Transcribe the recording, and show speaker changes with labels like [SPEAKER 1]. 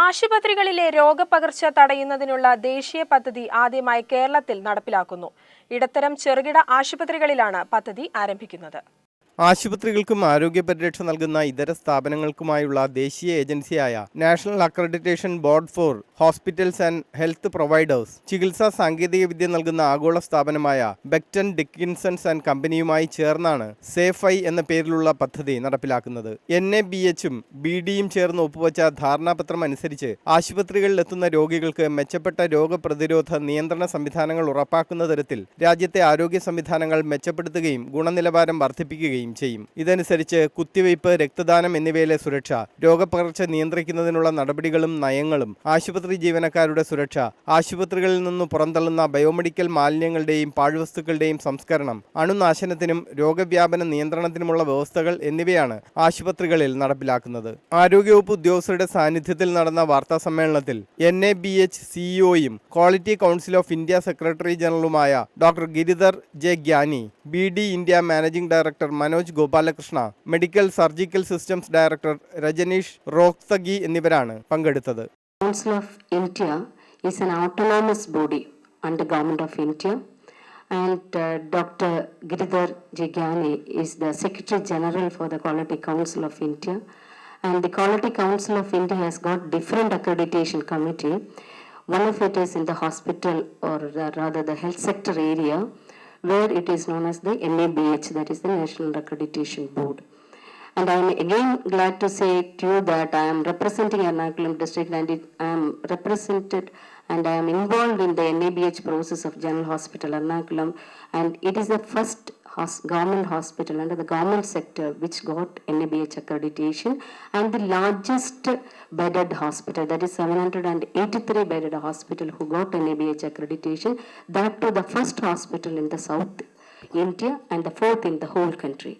[SPEAKER 1] ആശുപത്രികളിലെ രോഗപകർച്ച തടയുന്നതിനുള്ള ദേശീയ പദ്ധതി ആദ്യമായി കേരളത്തിൽ നടപ്പിലാക്കുന്നു. ഇടത്തരം ചെറുകിട ആശുപത്രികളിലാണ് പദ്ധതി ആരംഭിക്കുന്നത്.
[SPEAKER 2] ആശുപത്രികൾക്കും ആരോഗ്യ പരിരക്ഷ നൽകുന്ന ഇതര സ്ഥാപനങ്ങൾക്കുമായുള്ള ദേശീയ ഏജൻസിയായ national accreditation board for hospitals and health providers ചികിത്സാ സാങ്കേതികവിദ്യ നൽകുന്ന ആഗോള സ്ഥാപനമായ ബെക്ടൺ ഡിക്കിൻസൺസ് ആൻഡ് കമ്പനിയുമായി ചേർന്നാണ് സേഫ് എന്ന പേരിലുള്ള പദ്ധതി നടപ്പിലാക്കുന്നത്. NABHും BDയും ചേർന്ന് ഒപ്പുവച്ച ധാരണാപത്രം അനുസരിച്ച് ആശുപത്രികളിൽ എത്തുന്ന രോഗികൾക്ക് മെച്ചപ്പെട്ട രോഗപ്രതിരോധ നിയന്ത്രണ സംവിധാനങ്ങൾ ഉറപ്പാക്കുന്ന തരത്തിൽ രാജ്യത്തെ ആരോഗ്യ സംവിധാനങ്ങൾ മെച്ചപ്പെടുത്തുകയും ഗുണനിലവാരം വർദ്ധിപ്പിക്കുകയും ചെയ്യും. ഇതനുസരിച്ച് കുത്തിവയ്പ്, രക്തദാനം എന്നിവയിലെ സുരക്ഷ, രോഗപകർച്ച നിയന്ത്രിക്കുന്നതിനുള്ള നടപടികളും നയങ്ങളും, ആശുപത്രി ജീവനക്കാരുടെ സുരക്ഷ, ആശുപത്രികളിൽ നിന്ന് പുറന്തള്ളുന്ന ബയോമെഡിക്കൽ മാലിന്യങ്ങളുടെയും പാഴ്വസ്തുക്കളുടെയും സംസ്കരണം, അണുനാശനത്തിനും രോഗവ്യാപന നിയന്ത്രണത്തിനുമുള്ള വ്യവസ്ഥകൾ എന്നിവയാണ് ആശുപത്രികളിൽ നടപ്പിലാക്കുന്നത്. ആരോഗ്യവകുപ്പ് ഉദ്യോഗസ്ഥരുടെ സാന്നിധ്യത്തിൽ നടന്ന വാർത്താ സമ്മേളനത്തിൽ NABH CEOയും quality council of India secretary ജനറലുമായ doctor Giridhar J Gyani, BD India managing director Manoj Gopalakrishna, medical surgical systems director Rajneesh Rohatgi എന്നിവരാണ് പങ്കെടുത്തത്.
[SPEAKER 3] Council of India is an autonomous body under Government of India, and Dr. Giridhar Jigyani is the Secretary General for the Quality Council of India. And the Quality Council of India has got different accreditation committee. One of it is in the hospital, or rather the health sector area, where it is known as the NABH, that is the National Accreditation Board. And I am again glad to say to you that I am representing Ernakulam district, and I am represented and I am involved in the NABH process of General Hospital Ernakulam, and it is the first government hospital under the government sector which got NABH accreditation, and the largest bedded hospital, that is 783 bedded hospital who got NABH accreditation, that to the first hospital in the South India and the fourth in the whole country.